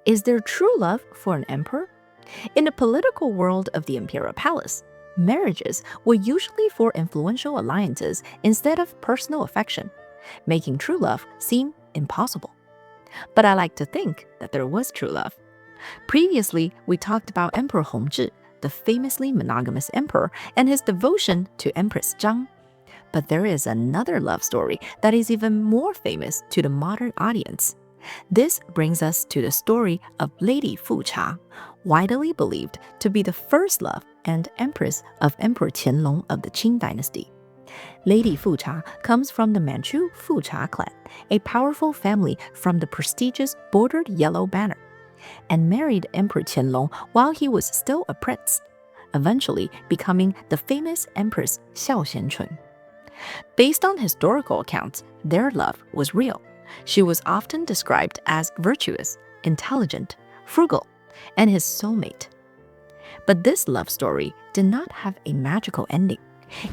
Is there true love for an emperor? In the political world of the imperial palace, marriages were usually for influential alliances instead of personal affection, making true love seem impossible. But I like to think that there was true love. Previously, we talked about Emperor Hongzhi, the famously monogamous emperor, and his devotion to Empress Zhang. But there is another love story that is even more famous to the modern audience. This brings us to the story of Lady Fu Cha, widely believed to be the first love and empress of Emperor Qianlong of the Qing dynasty. Lady Fu Cha comes from the Manchu Fu Cha clan, a powerful family from the prestigious bordered yellow banner, and married Emperor Qianlong while he was still a prince, eventually becoming the famous Empress Xiao Xianchun. Based on historical accounts, their love was real. She was often described as virtuous, intelligent, frugal, and his soulmate. But this love story did not have a magical ending.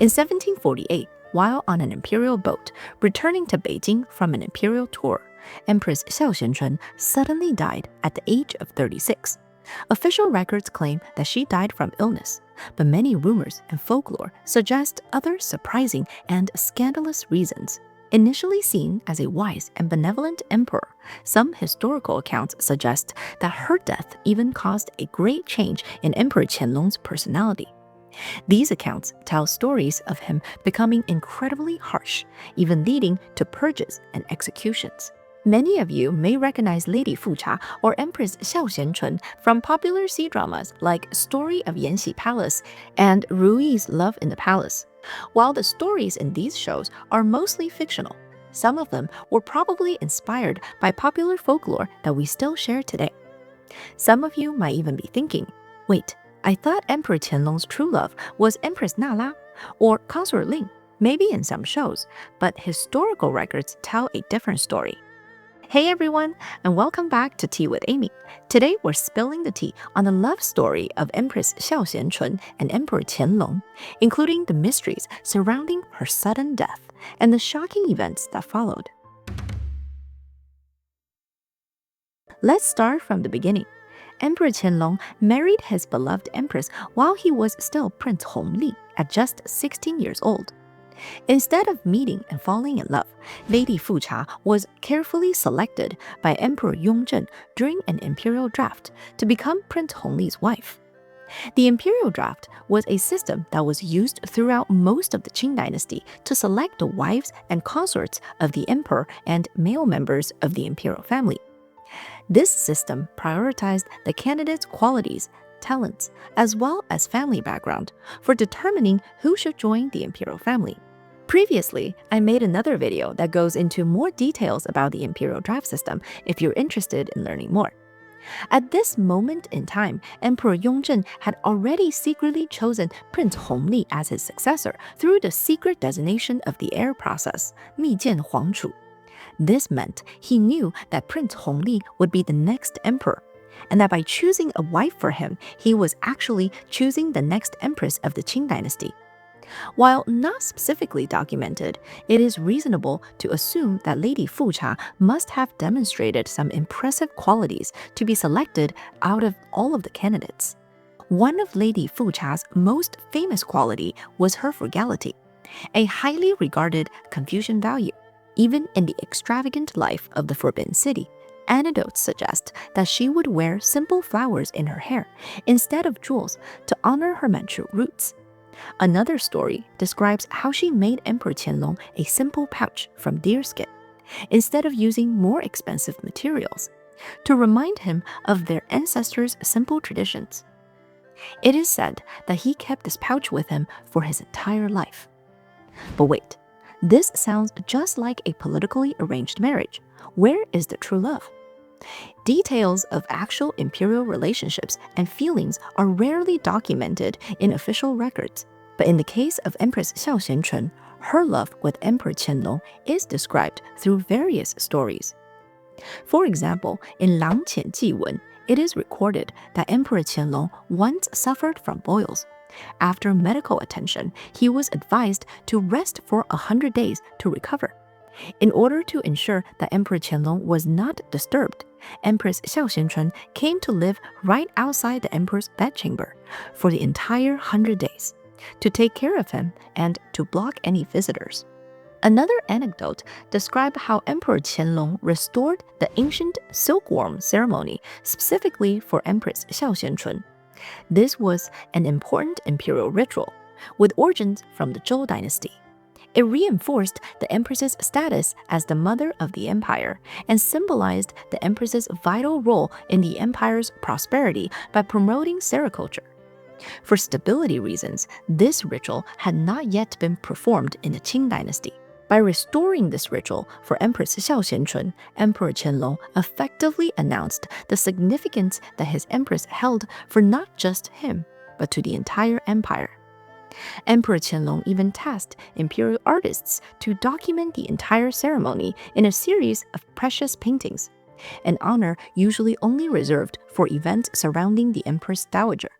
In 1748, while on an imperial boat returning to Beijing from an imperial tour, Empress Xiao Xianchun suddenly died at the age of 36. Official records claim that she died from illness, but many rumors and folklore suggest other surprising and scandalous reasons. Initially seen as a wise and benevolent emperor, some historical accounts suggest that her death even caused a great change in Emperor Qianlong's personality. These accounts tell stories of him becoming incredibly harsh, even leading to purges and executions. Many of you may recognize Lady Fu Cha or Empress Xiao Xianchun from popular C-dramas like Story of Yanxi Palace and Ru Yi's Love in the Palace. While the stories in these shows are mostly fictional, some of them were probably inspired by popular folklore that we still share today. Some of you might even be thinking, wait, I thought Emperor Qianlong's true love was Empress Nala or Consort Ling, maybe in some shows, but historical records tell a different story. Hey everyone, and welcome back to Tea with Amy. Today we're spilling the tea on the love story of Empress Xiao Xianchun and Emperor Qianlong, including the mysteries surrounding her sudden death and the shocking events that followed. Let's start from the beginning. Emperor Qianlong married his beloved empress while he was still Prince Hongli at just 16 years old. Instead of meeting and falling in love, Lady Fu Cha was carefully selected by Emperor Yongzheng during an imperial draft to become Prince Hongli's wife. The imperial draft was a system that was used throughout most of the Qing dynasty to select the wives and consorts of the emperor and male members of the imperial family. This system prioritized the candidate's qualities, talents, as well as family background for determining who should join the imperial family. Previously, I made another video that goes into more details about the imperial draft system if you're interested in learning more. At this moment in time, Emperor Yongzheng had already secretly chosen Prince Hongli as his successor through the secret designation of the heir process, 密见皇储. This meant he knew that Prince Hongli would be the next emperor, and that by choosing a wife for him, he was actually choosing the next empress of the Qing dynasty. While not specifically documented, it is reasonable to assume that Lady Fu Cha must have demonstrated some impressive qualities to be selected out of all of the candidates. One of Lady Fu Cha's most famous quality was her frugality, a highly regarded Confucian value. Even in the extravagant life of the Forbidden City, anecdotes suggest that she would wear simple flowers in her hair instead of jewels to honor her Manchu roots. Another story describes how she made Emperor Qianlong a simple pouch from deerskin, instead of using more expensive materials, to remind him of their ancestors' simple traditions. It is said that he kept this pouch with him for his entire life. But wait, this sounds just like a politically arranged marriage. Where is the true love? Details of actual imperial relationships and feelings are rarely documented in official records, but in the case of Empress Xiao Xianchun, her love with Emperor Qianlong is described through various stories. For example, in Lang Qian Ji Wen, it is recorded that Emperor Qianlong once suffered from boils. After medical attention, he was advised to rest for 100 days to recover. In order to ensure that Emperor Qianlong was not disturbed, Empress Xiao Xianchun came to live right outside the emperor's bedchamber for the entire 100 days to take care of him and to block any visitors. Another anecdote describes how Emperor Qianlong restored the ancient silkworm ceremony specifically for Empress Xiao Xianchun. This was an important imperial ritual with origins from the Zhou dynasty. It reinforced the empress's status as the mother of the empire and symbolized the empress's vital role in the empire's prosperity by promoting sericulture. For stability reasons, this ritual had not yet been performed in the Qing dynasty. By restoring this ritual for Empress Xiao Xianchun, Emperor Qianlong effectively announced the significance that his empress held for not just him, but to the entire empire. Emperor Qianlong even tasked imperial artists to document the entire ceremony in a series of precious paintings, an honor usually only reserved for events surrounding the Empress Dowager.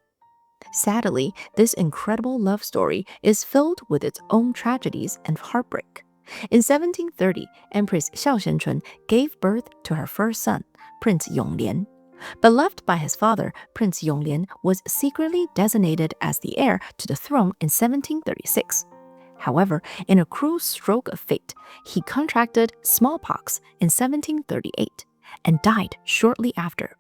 Sadly, this incredible love story is filled with its own tragedies and heartbreak. In 1730, Empress Xiao Xianchun gave birth to her first son, Prince Yonglian. Beloved by his father, Prince Yonglian was secretly designated as the heir to the throne in 1736. However, in a cruel stroke of fate, he contracted smallpox in 1738 and died shortly after.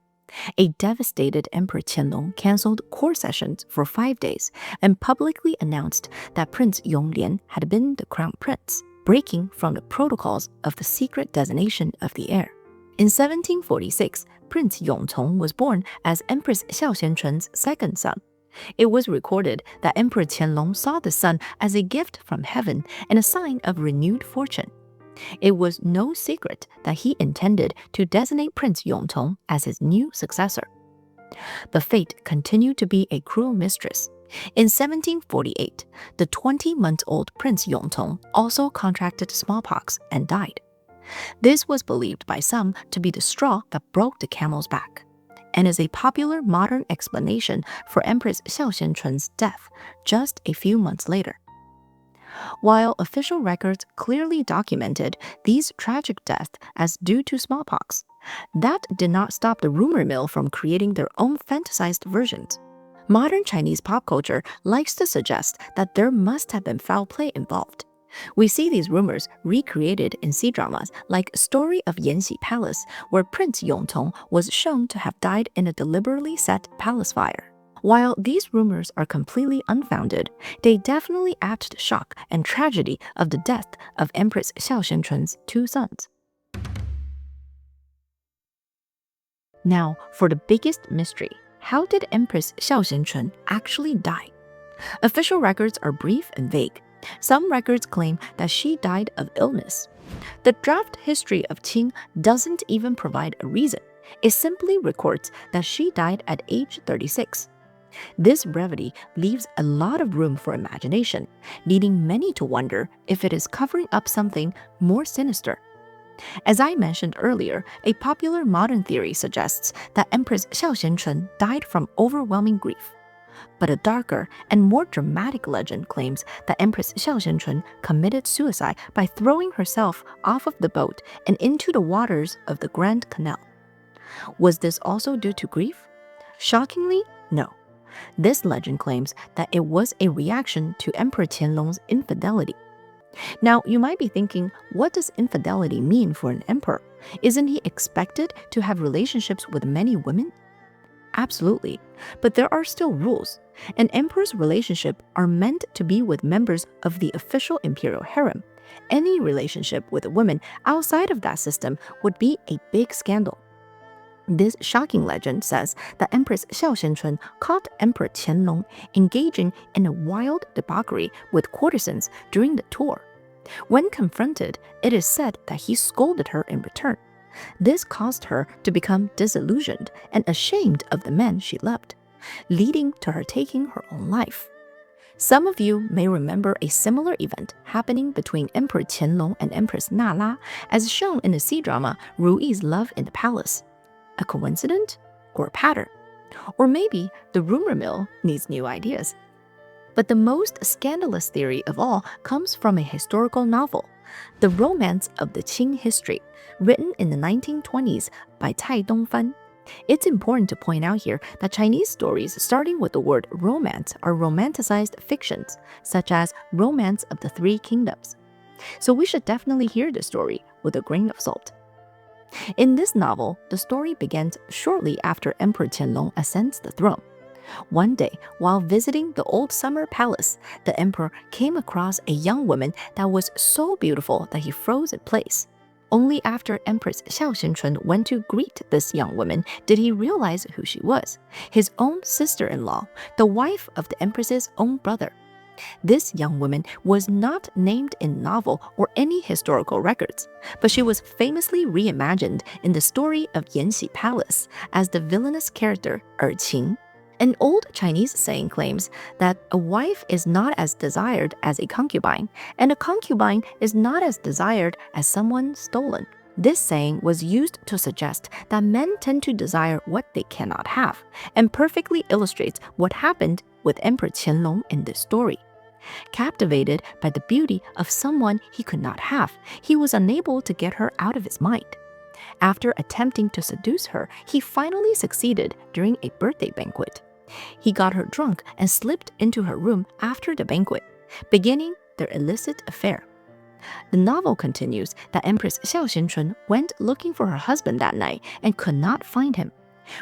A devastated Emperor Qianlong canceled court sessions for 5 days and publicly announced that Prince Yonglian had been the crown prince, breaking from the protocols of the secret designation of the heir. In 1746, Prince Yongcong was born as Empress Xiao Xianchun's second son. It was recorded that Emperor Qianlong saw the son as a gift from heaven and a sign of renewed fortune. It was no secret that he intended to designate Prince Yongcong as his new successor. But fate continued to be a cruel mistress. In 1748, the 20-month-old Prince Yongcong also contracted smallpox and died. This was believed by some to be the straw that broke the camel's back, and is a popular modern explanation for Empress Xiao Xianchun's death just a few months later. While official records clearly documented these tragic deaths as due to smallpox, that did not stop the rumor mill from creating their own fantasized versions. Modern Chinese pop culture likes to suggest that there must have been foul play involved. We see these rumors recreated in C-dramas like Story of Yanxi Palace, where Prince Yongcong was shown to have died in a deliberately set palace fire. While these rumors are completely unfounded, they definitely add to the shock and tragedy of the death of Empress Xiao Xianchun's 2 sons. Now, for the biggest mystery, how did Empress Xiao Xianchun actually die? Official records are brief and vague. Some records claim that she died of illness. The draft history of Qing doesn't even provide a reason. It simply records that she died at age 36. This brevity leaves a lot of room for imagination, leading many to wonder if it is covering up something more sinister. As I mentioned earlier, a popular modern theory suggests that Empress Xiao Xianchun died from overwhelming grief. But a darker and more dramatic legend claims that Empress Xiao Xianchun committed suicide by throwing herself off of the boat and into the waters of the Grand Canal. Was this also due to grief? Shockingly, no. This legend claims that it was a reaction to Emperor Qianlong's infidelity. Now, you might be thinking, what does infidelity mean for an emperor? Isn't he expected to have relationships with many women? Absolutely, but there are still rules. An emperor's relationships are meant to be with members of the official imperial harem. Any relationship with a woman outside of that system would be a big scandal. This shocking legend says that Empress Xiao Xianchun caught Emperor Qianlong engaging in a wild debauchery with courtesans during the tour. When confronted, it is said that he scolded her in return. This caused her to become disillusioned and ashamed of the men she loved, leading to her taking her own life. Some of you may remember a similar event happening between Emperor Qianlong and Empress Nala, as shown in the C-drama Ru Yi's Love in the Palace. A coincidence or a pattern? Or maybe the rumor mill needs new ideas. But the most scandalous theory of all comes from a historical novel, The Romance of the Qing History, written in the 1920s by Cai Dongfan. It's important to point out here that Chinese stories starting with the word romance are romanticized fictions, such as Romance of the Three Kingdoms. So we should definitely hear the story with a grain of salt. In this novel, the story begins shortly after Emperor Qianlong ascends the throne. One day, while visiting the old summer palace, the emperor came across a young woman that was so beautiful that he froze in place. Only after Empress Xiao Xinchun went to greet this young woman did he realize who she was, his own sister-in-law, the wife of the empress's own brother. This young woman was not named in novel or any historical records, but she was famously reimagined in the story of Yanxi Palace as the villainous character Qing. An old Chinese saying claims that a wife is not as desired as a concubine, and a concubine is not as desired as someone stolen. This saying was used to suggest that men tend to desire what they cannot have, and perfectly illustrates what happened with Emperor Qianlong in this story. Captivated by the beauty of someone he could not have, he was unable to get her out of his mind. After attempting to seduce her, he finally succeeded during a birthday banquet. He got her drunk and slipped into her room after the banquet, beginning their illicit affair. The novel continues that Empress Xiao Xinchun went looking for her husband that night and could not find him.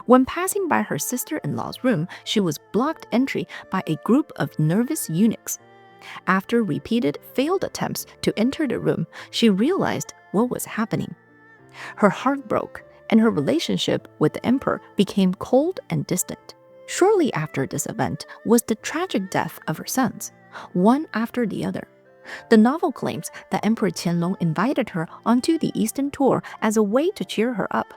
When passing by her sister-in-law's room, she was blocked entry by a group of nervous eunuchs. After repeated failed attempts to enter the room, she realized what was happening. Her heart broke, and her relationship with the emperor became cold and distant. Shortly after this event was the tragic death of her sons, one after the other. The novel claims that Emperor Qianlong invited her onto the Eastern tour as a way to cheer her up.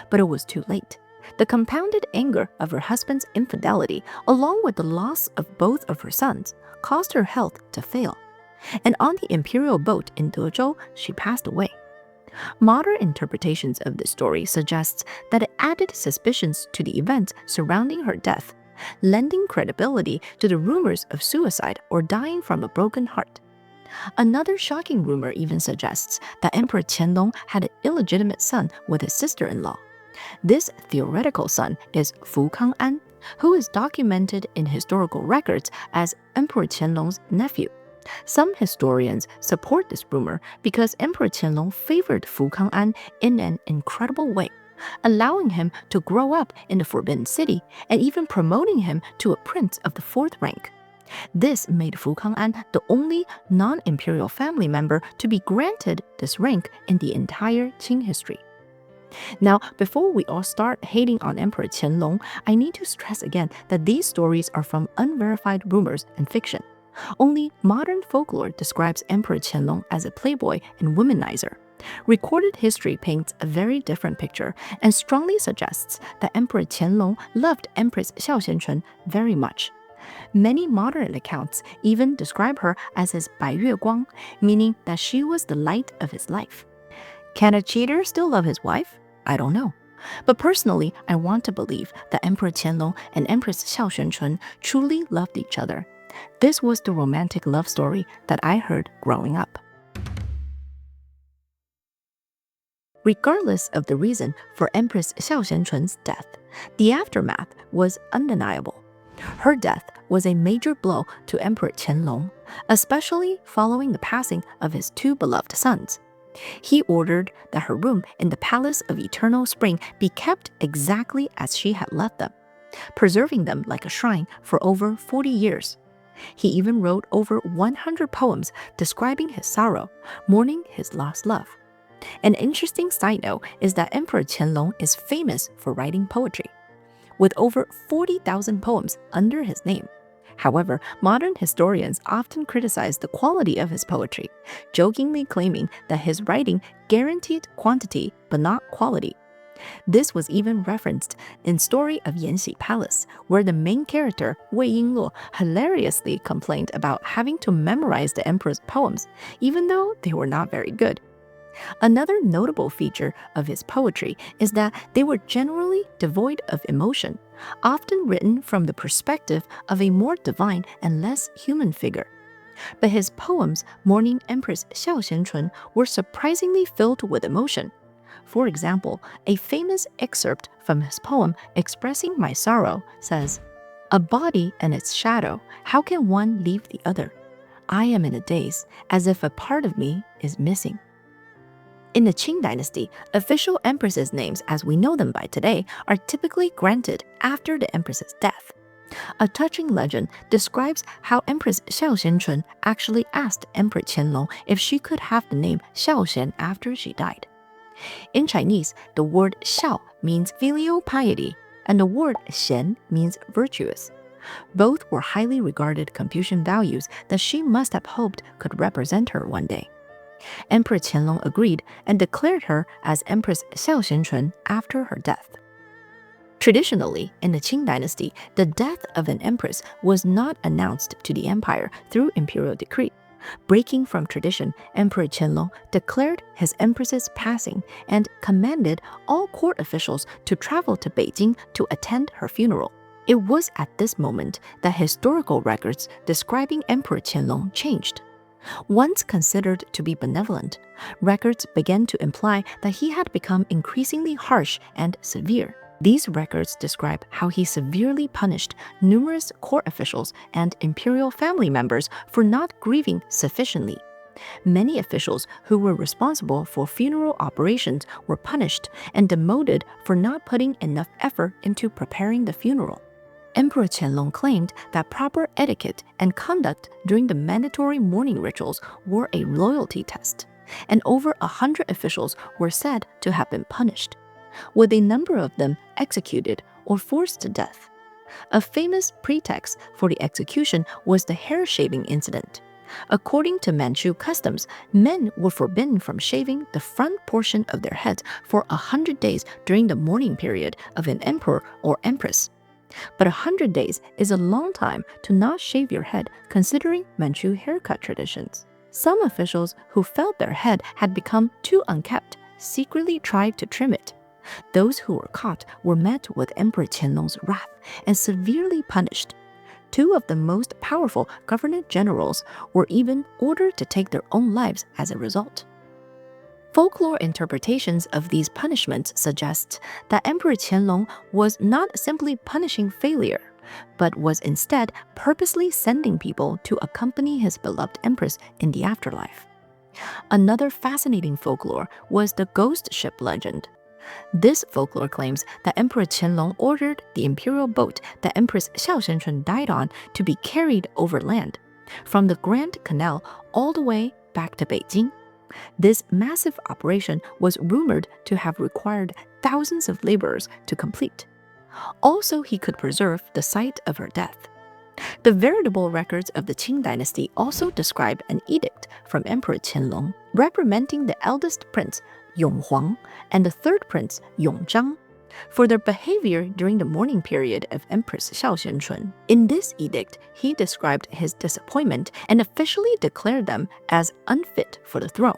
But it was too late. The compounded anger of her husband's infidelity, along with the loss of both of her sons, caused her health to fail. And on the imperial boat in Dezhou, she passed away. Modern interpretations of this story suggests that it added suspicions to the events surrounding her death, lending credibility to the rumors of suicide or dying from a broken heart. Another shocking rumor even suggests that Emperor Qianlong had an illegitimate son with his sister-in-law. This theoretical son is Fu Kang'an, who is documented in historical records as Emperor Qianlong's nephew. Some historians support this rumor because Emperor Qianlong favored Fu Kang'an in an incredible way, allowing him to grow up in the Forbidden City and even promoting him to a prince of the fourth rank. This made Fu Kang'an the only non-imperial family member to be granted this rank in the entire Qing history. Now, before we all start hating on Emperor Qianlong, I need to stress again that these stories are from unverified rumors and fiction. Only modern folklore describes Emperor Qianlong as a playboy and womanizer. Recorded history paints a very different picture and strongly suggests that Emperor Qianlong loved Empress Xiao Xinchun very much. Many modern accounts even describe her as his Bai Yue Guang, meaning that she was the light of his life. Can a cheater still love his wife? I don't know. But personally, I want to believe that Emperor Qianlong and Empress Xiao Xinchun truly loved each other. This was the romantic love story that I heard growing up. Regardless of the reason for Empress Xiao Xinchun's death, the aftermath was undeniable. Her death was a major blow to Emperor Qianlong, especially following the passing of his two beloved sons. He ordered that her room in the Palace of Eternal Spring be kept exactly as she had left them, preserving them like a shrine for over 40 years. He even wrote over 100 poems describing his sorrow, mourning his lost love. An interesting side note is that Emperor Qianlong is famous for writing poetry, with over 40,000 poems under his name. However, modern historians often criticize the quality of his poetry, jokingly claiming that his writing guaranteed quantity but not quality. This was even referenced in Story of Yanxi Palace, where the main character, Wei Yingluo, hilariously complained about having to memorize the emperor's poems, even though they were not very good. Another notable feature of his poetry is that they were generally devoid of emotion, often written from the perspective of a more divine and less human figure. But his poems mourning Empress Xiao Xianchun were surprisingly filled with emotion. For example, a famous excerpt from his poem expressing my sorrow says, "A body and its shadow, how can one leave the other? I am in a daze, as if a part of me is missing." In the Qing dynasty, official empresses' names as we know them by today are typically granted after the empress's death. A touching legend describes how Empress Xiao Xianchun actually asked Emperor Qianlong if she could have the name Xiaoxian after she died. In Chinese, the word Xiao means filial piety, and the word Xian means virtuous. Both were highly regarded Confucian values that she must have hoped could represent her one day. Emperor Qianlong agreed and declared her as Empress Xiao Xianchun after her death. Traditionally, in the Qing dynasty, the death of an empress was not announced to the empire through imperial decree. Breaking from tradition, Emperor Qianlong declared his empress's passing and commanded all court officials to travel to Beijing to attend her funeral. It was at this moment that historical records describing Emperor Qianlong changed. Once considered to be benevolent, records began to imply that he had become increasingly harsh and severe. These records describe how he severely punished numerous court officials and imperial family members for not grieving sufficiently. Many officials who were responsible for funeral operations were punished and demoted for not putting enough effort into preparing the funeral. Emperor Qianlong claimed that proper etiquette and conduct during the mandatory mourning rituals were a loyalty test, and over 100 officials were said to have been punished, with a number of them executed or forced to death. A famous pretext for the execution was the hair shaving incident. According to Manchu customs, men were forbidden from shaving the front portion of their heads for 100 days during the mourning period of an emperor or empress. But 100 days is a long time to not shave your head considering Manchu haircut traditions. Some officials who felt their head had become too unkempt secretly tried to trim it. Those who were caught were met with Emperor Qianlong's wrath and severely punished. Two of the most powerful governor generals were even ordered to take their own lives as a result. Folklore interpretations of these punishments suggest that Emperor Qianlong was not simply punishing failure, but was instead purposely sending people to accompany his beloved empress in the afterlife. Another fascinating folklore was the ghost ship legend. This folklore claims that Emperor Qianlong ordered the imperial boat that Empress Xiao Xianchun died on to be carried overland, from the Grand Canal all the way back to Beijing. This massive operation was rumored to have required thousands of laborers to complete. Also, he could preserve the site of her death. The veritable records of the Qing dynasty also describe an edict from Emperor Qianlong reprimanding the eldest prince, Yong Huang, and the third prince, Yong Zhang, for their behavior during the mourning period of Empress Xiao Xianchun. In this edict, he described his disappointment and officially declared them as unfit for the throne.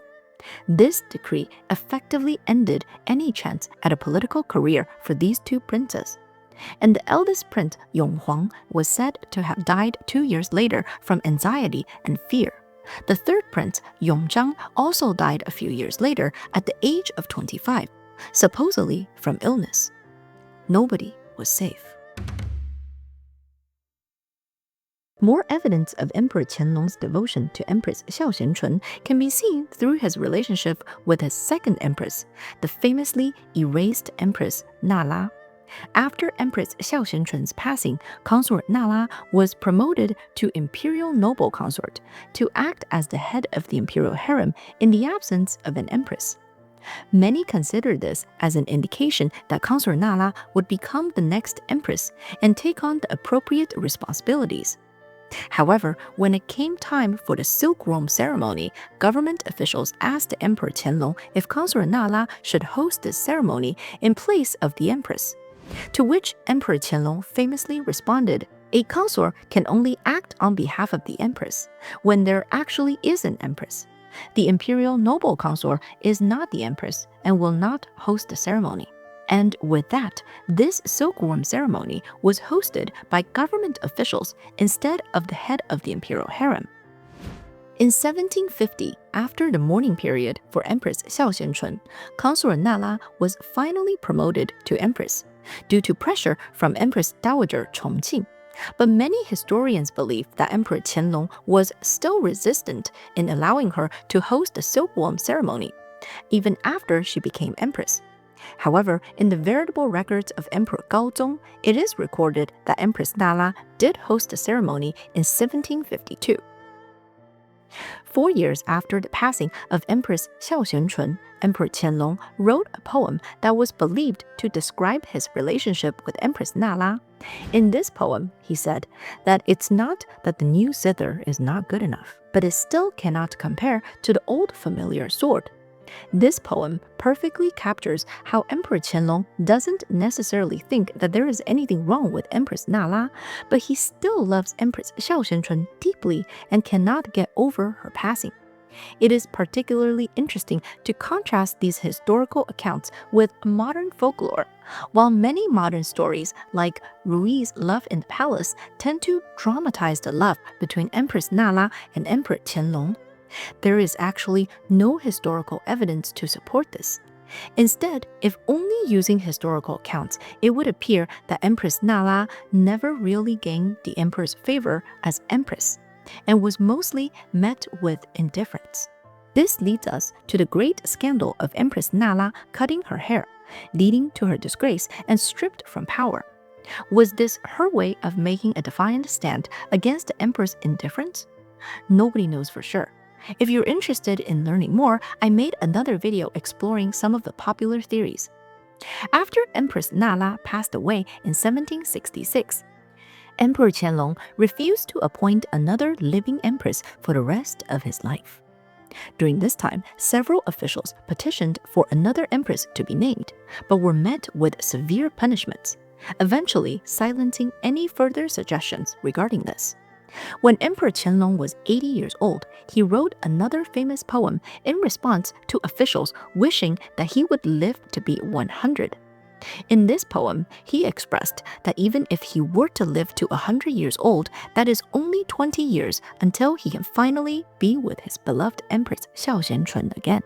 This decree effectively ended any chance at a political career for these two princes. And the eldest prince, Yong Huang, was said to have died 2 years later from anxiety and fear. The third prince, Yong Zhang, also died a few years later at the age of 25, supposedly from illness. Nobody was safe. More evidence of Emperor Qianlong's devotion to Empress Xiao Xianchun can be seen through his relationship with his second empress, the famously erased Empress Nala. After Empress Xiao Xianchun's passing, Consort Nala was promoted to imperial noble consort to act as the head of the imperial harem in the absence of an empress. Many consider this as an indication that Consort Nala would become the next empress and take on the appropriate responsibilities. However, when it came time for the silk robe ceremony, government officials asked the Emperor Qianlong if Consort Nala should host this ceremony in place of the empress. To which Emperor Qianlong famously responded, "A consort can only act on behalf of the empress when there actually is an empress. The imperial noble consort is not the empress and will not host the ceremony." And with that, this silkworm ceremony was hosted by government officials instead of the head of the imperial harem. In 1750, after the mourning period for Empress Xiao Xianchun, Consort Nala was finally promoted to empress due to pressure from Empress Dowager Chongqing. But many historians believe that Emperor Qianlong was still resistant in allowing her to host the silkworm ceremony, even after she became empress. However, in the veritable records of Emperor Gaozong, it is recorded that Empress Nala did host the ceremony in 1752. 4 years after the passing of Empress Xiao Xianchun, Emperor Qianlong wrote a poem that was believed to describe his relationship with Empress Nala. In this poem, he said that it's not that the new zither is not good enough, but it still cannot compare to the old familiar sword. This poem perfectly captures how Emperor Qianlong doesn't necessarily think that there is anything wrong with Empress Nala, but he still loves Empress Xiao Xianchun deeply and cannot get over her passing. It is particularly interesting to contrast these historical accounts with modern folklore. While many modern stories, like Rui's Love in the Palace, tend to dramatize the love between Empress Nala and Emperor Qianlong, there is actually no historical evidence to support this. Instead, if only using historical accounts, it would appear that Empress Nala never really gained the emperor's favor as empress, and was mostly met with indifference. This leads us to the great scandal of Empress Nala cutting her hair, leading to her disgrace and stripped from power. Was this her way of making a defiant stand against the emperor's indifference? Nobody knows for sure. If you're interested in learning more, I made another video exploring some of the popular theories. After Empress Nala passed away in 1766, Emperor Qianlong refused to appoint another living empress for the rest of his life. During this time, several officials petitioned for another empress to be named, but were met with severe punishments, eventually silencing any further suggestions regarding this. When Emperor Qianlong was 80 years old, he wrote another famous poem in response to officials wishing that he would live to be 100. In this poem, he expressed that even if he were to live to 100 years old, that is only 20 years until he can finally be with his beloved Empress Xiao Xianchun again.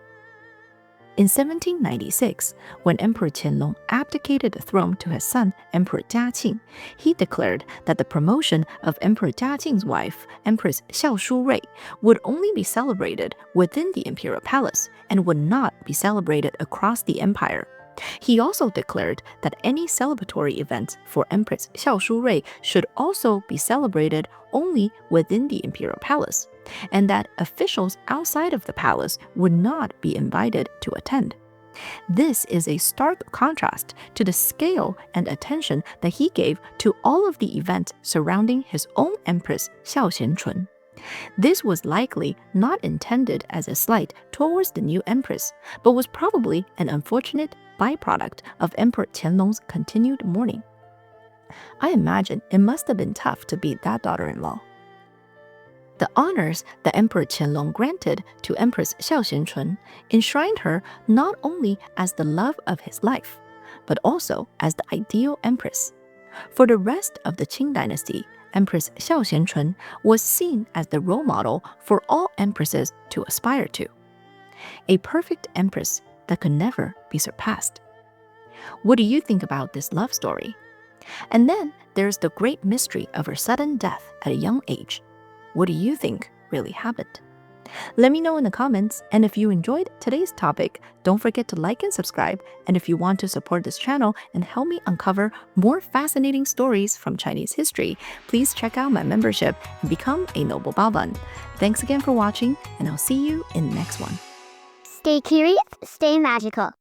In 1796, when Emperor Qianlong abdicated the throne to his son, Emperor Jiaqing, he declared that the promotion of Emperor Jiaqing's wife, Empress Xiao Shurui, would only be celebrated within the imperial palace and would not be celebrated across the empire. He also declared that any celebratory events for Empress Xiao Shurui should also be celebrated only within the imperial palace, and that officials outside of the palace would not be invited to attend. This is a stark contrast to the scale and attention that he gave to all of the events surrounding his own empress Xiao Xianchun. This was likely not intended as a slight towards the new empress, but was probably an unfortunate byproduct of Emperor Qianlong's continued mourning. I imagine it must have been tough to be that daughter-in-law. The honors that Emperor Qianlong granted to Empress Xiao Xianchun enshrined her not only as the love of his life, but also as the ideal empress. For the rest of the Qing dynasty, Empress Xiao Xianchun was seen as the role model for all empresses to aspire to. A perfect empress that could never be surpassed. What do you think about this love story? And then there's the great mystery of her sudden death at a young age. What do you think really happened? Let me know in the comments, and if you enjoyed today's topic, don't forget to like and subscribe, and if you want to support this channel and help me uncover more fascinating stories from Chinese history, please check out my membership and become a Noble Baoban. Thanks again for watching, and I'll see you in the next one. Stay curious, stay magical.